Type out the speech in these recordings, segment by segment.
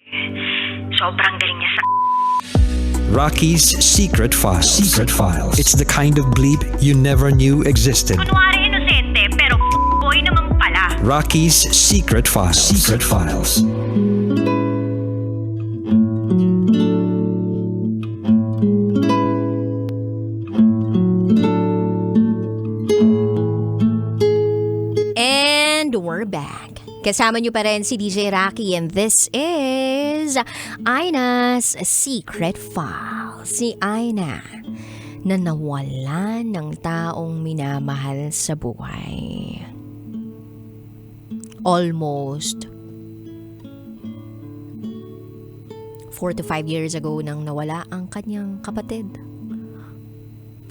Sobrang galing niya sa... Rocky's Secret Files. Secret Files. It's the kind of bleep you never knew existed. Kunwari inosente, pero boy naman pala. Rocky's Secret Files. Secret Files. And we're back. Kasama niyo pa rin si DJ Rocky and this is Aina's Secret File. Si Aina na nawalan ng taong minamahal sa buhay. Almost 4 to 5 years ago nang nawala ang kanyang kapatid.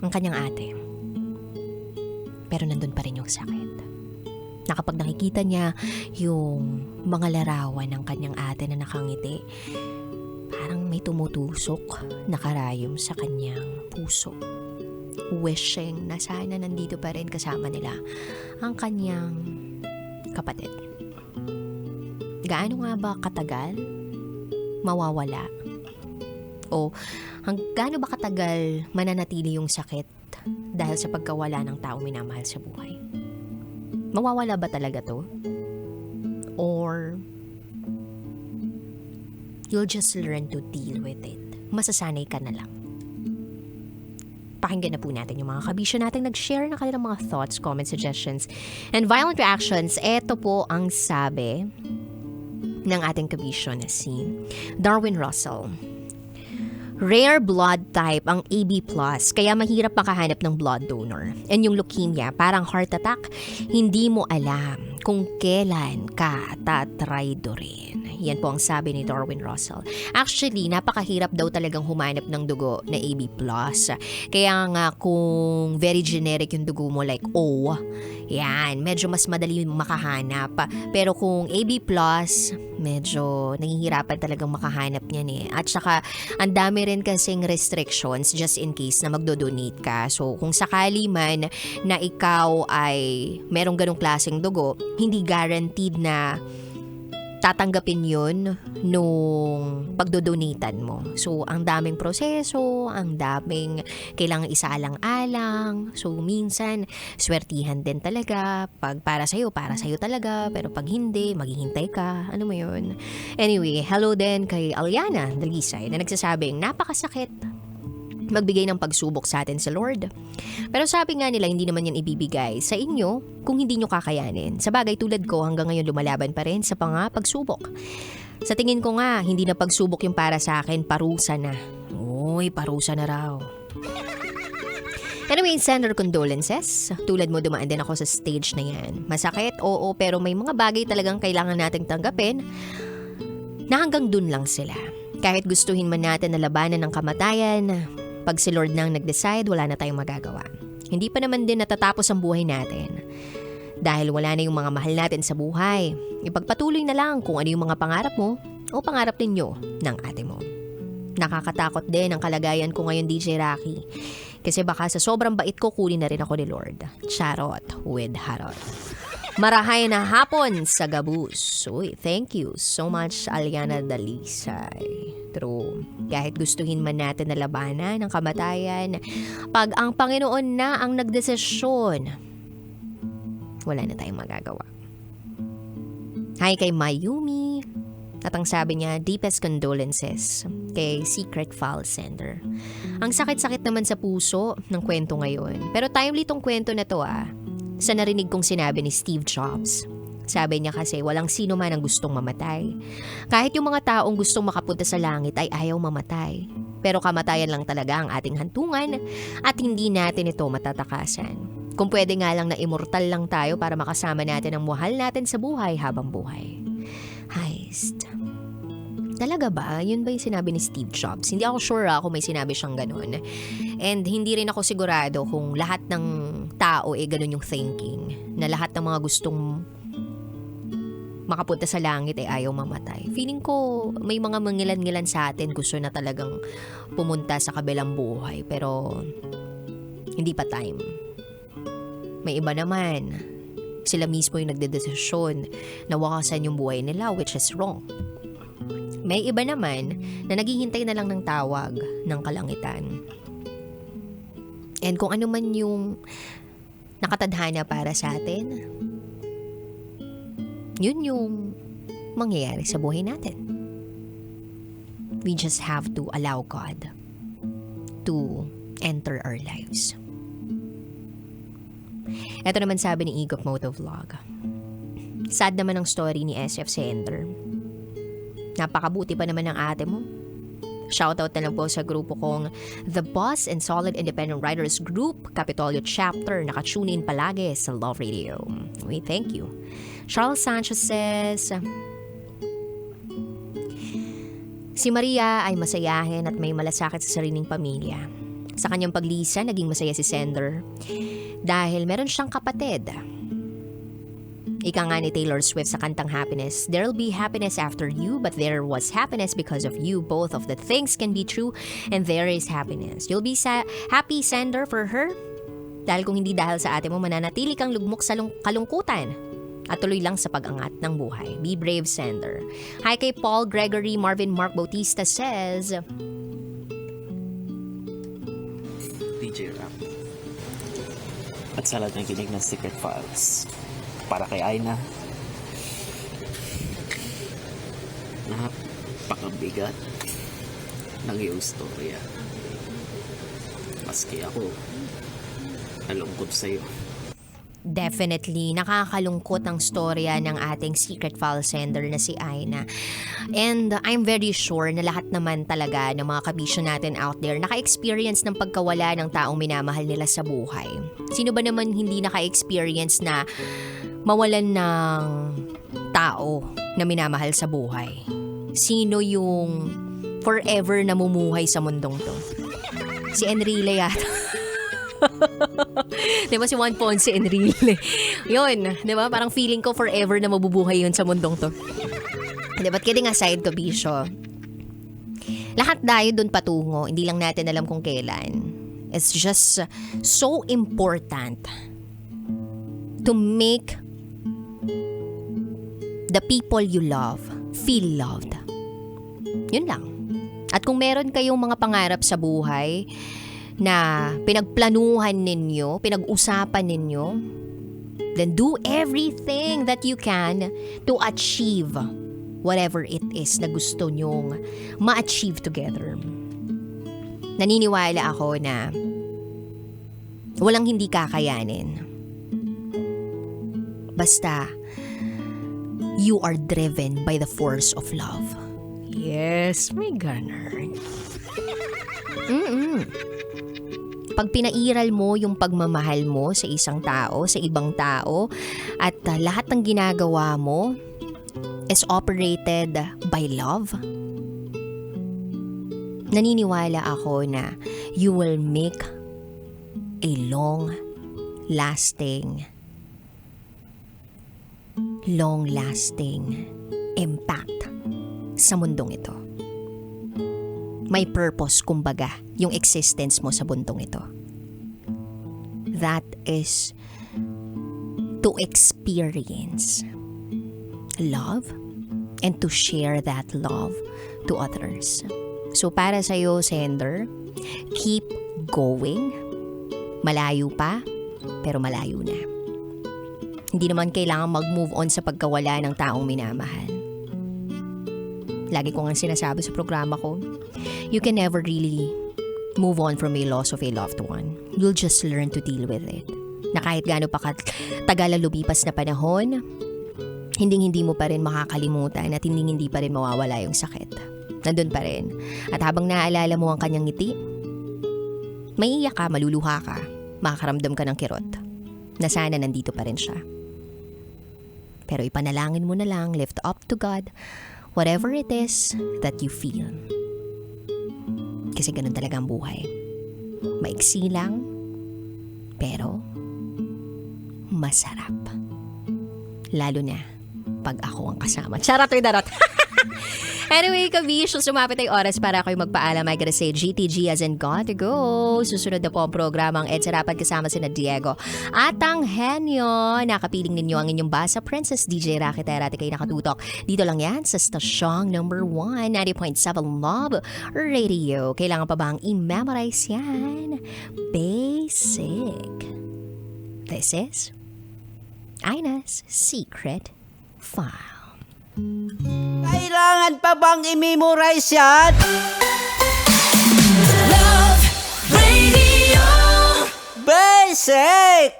Ang kanyang ate. Pero nandun pa rin yung sakit. Na kapag nakikita niya yung mga larawan ng kanyang ate na nakangiti, parang may tumutusok na karayom sa kanyang puso. Wishing na sana nandito pa rin kasama nila ang kanyang kapatid. Gaano nga ba katagal mawawala? O gaano ba katagal mananatili yung sakit dahil sa pagkawala ng taong minamahal sa buhay? Mawawala ba talaga to? Or you'll just learn to deal with it. Masasanay ka na lang. Pakinggan na po natin yung mga kabisyo natin nag-share ng kanilang mga thoughts, comments, suggestions, and violent reactions. Ito po ang sabi ng ating kabisyo na si Darwin Russell. Rare blood type ang AB+, kaya mahirap makahanap ng blood donor. And yung leukemia, parang heart attack, hindi mo alam kung kailan ka tatraydo rin. Yan po ang sabi ni Darwin Russell. Actually, napakahirap daw talagang humanap ng dugo na AB+. Kaya nga kung very generic yung dugo mo like O, yan, medyo mas madali makahanap. Pero kung AB+, medyo nahihirapan talagang makahanap niyan eh. At saka, ang dami rin kasing restrictions just in case na magdodonate ka. So, kung sakali man na ikaw ay merong ganong klaseng dugo, hindi guaranteed na tatanggapin yun nung pagdodonatan mo. So, ang daming proseso, ang daming kailangan isaalang-alang. So, minsan, swertihan din talaga. Pag para sa'yo talaga. Pero pag hindi, maghihintay ka. Ano mo yun? Anyway, hello din kay Aliana Dalisay na nagsasabing, napakasakit magbigay ng pagsubok sa atin sa Lord. Pero sabi nga nila, hindi naman yan ibibigay sa inyo kung hindi nyo kakayanin. Sa bagay tulad ko, hanggang ngayon lumalaban pa rin sa pagsubok. Sa tingin ko nga, hindi na pagsubok yung para sa akin, parusa na. Uy, parusa na raw. Anyway, send our condolences. Tulad mo, dumaan din ako sa stage na yan. Masakit, oo, pero may mga bagay talagang kailangan nating tanggapin na hanggang dun lang sila. Kahit gustuhin man natin na labanan ng kamatayan, pag si Lord nang nag-decide, wala na tayong magagawa. Hindi pa naman din natatapos ang buhay natin. Dahil wala na yung mga mahal natin sa buhay. Ipagpatuloy na lang kung ano yung mga pangarap mo o pangarap ninyo ng ate mo. Nakakatakot din ang kalagayan ko ngayon, DJ Rocky. Kasi baka sa sobrang bait ko, kunin na rin ako ni Lord. Charot with Harot. Marahay na hapon sa Gabus. Uy, thank you so much, Aliana Dalisay. True. Kahit gustuhin man natin na labanan ng kamatayan, pag ang Panginoon na ang nagdesisyon, wala na tayong magagawa. Hi kay Mayumi. At ang sabi niya, deepest condolences kay Secret File Sender. Ang sakit-sakit naman sa puso ng kwento ngayon. Pero timely tong kwento na to sa narinig kong sinabi ni Steve Jobs. Sabi niya kasi walang sino man ang gustong mamatay. Kahit yung mga taong gustong makapunta sa langit ay ayaw mamatay. Pero kamatayan lang talaga ang ating hantungan at hindi natin ito matatakasan. Kung pwede nga lang na immortal lang tayo para makasama natin ang mahal natin sa buhay habang buhay. Heist. Talaga ba? Yun ba yung sinabi ni Steve Jobs? Hindi ako sure kung may sinabi siyang ganun. And hindi rin ako sigurado kung lahat ng tao ganun yung thinking. Na lahat ng mga gustong makapunta sa langit ayaw mamatay. Feeling ko may mga mangilan-ngilan sa atin gusto na talagang pumunta sa kabilang buhay. Pero hindi pa time. May iba naman. Sila mismo yung nagdedesisyon na wakasan yung buhay nila, which is wrong. May iba naman na naghihintay na lang ng tawag ng kalangitan. And kung ano man yung nakatadhana para sa atin, yun yung mangyayari sa buhay natin. We just have to allow God to enter our lives. Ito naman sabi ni Igop Motovlog. Sad naman ang story ni SF Sender. Napakabuti pa naman ng ate mo. Shoutout na lang po sa grupo kong The Boss and Solid Independent Writers Group, Capitolio Chapter. Nakatune in palagi sa Love Radio. We thank you. Charles Sanchez says, si Maria ay masayahin at may malasakit sa sariling pamilya. Sa kanyang paglisa, naging masaya si Sender dahil meron siyang kapatid. Ika nga ni Taylor Swift sa kantang Happiness, there'll be happiness after you, but there was happiness because of you. Both of the things can be true, and there is happiness. You'll be happy, Sender, for her. Dahil kung hindi dahil sa ate mo, mananatili kang lugmok sa kalungkutan at tuloy lang sa pag-angat ng buhay. Be brave, Sender. Hi kay Paul Gregory Marvin Mark Bautista says, DJ Rap. At sa lahat ng kinig ng Secret Files. Para kay Aina. Napakabigat ng iyong storya. Maski ako, nalungkot sa'yo. definitely nakakalungkot ang storya ng ating secret file sender na si Aina. And I'm very sure na lahat naman talaga ng mga kabisyo natin out there naka-experience ng pagkawala ng taong minamahal nila sa buhay. Sino ba naman hindi naka-experience na mawalan ng tao na minamahal sa buhay? Sino yung forever namumuhay sa mundong to? Si Enrile yata. Diba si Juan Ponce Enrile? Yun, diba? Parang feeling ko forever na mabubuhay yun sa mundong to. Diba? Kidding aside, kabisyo. Lahat tayo dun patungo. Hindi lang natin alam kung kailan. It's just so important to make the people you love feel loved. Yun lang. At kung meron kayong mga pangarap sa buhay na pinagplanuhan ninyo, pinag-usapan ninyo, then do everything that you can to achieve whatever it is na gusto nyong ma-achieve together. Naniniwala ako na walang hindi kakayanin. Basta you are driven by the force of love. Yes, may ganun. Pag pinairal mo yung pagmamahal mo sa isang tao, sa ibang tao, at lahat ng ginagawa mo is operated by love, naniniwala ako na you will make a long-lasting impact sa mundong ito. May purpose, kumbaga, yung existence mo sa mundong ito. That is to experience love and to share that love to others. So para sa'yo, sender, keep going. Malayo pa, pero malayo na. Hindi naman kailangan mag-move on sa pagkawala ng taong minamahal. Lagi ko nga sinasabi sa programa ko, you can never really move on from a loss of a loved one. You'll just learn to deal with it. Na kahit gaano pa tagal ang lumipas na panahon, hindi mo pa rin makakalimutan at hindi pa rin mawawala yung sakit. Nandun pa rin. At habang naaalala mo ang kanyang ngiti, maiiyak ka, maluluha ka, makakaramdam ka ng kirot na sana nandito pa rin siya. Pero ipanalangin mo na lang, lift up to God, whatever it is that you feel. Kasi ganun talaga ang buhay. Maiksi lang, pero masarap. Lalo na pag ako ang kasama. Charot, darot. Anyway, kabish, sumapit ay oras para kayo magpaalam. I gotta say, GTG as in got to go. Susunod na po ang programang Ed Sarapan kasama sina Diego at ang Henyo. Nakapiling ninyo ang inyong basa, Princess DJ Rocky Terate kayo nakatutok. Dito lang yan sa stasyong number 1, 90.7 Love Radio. Kailangan pa bang i-memorize yan? Basic. This is Aina's Secret File. Kailangan pa bang i-memorize yan? Love Radio. Basic!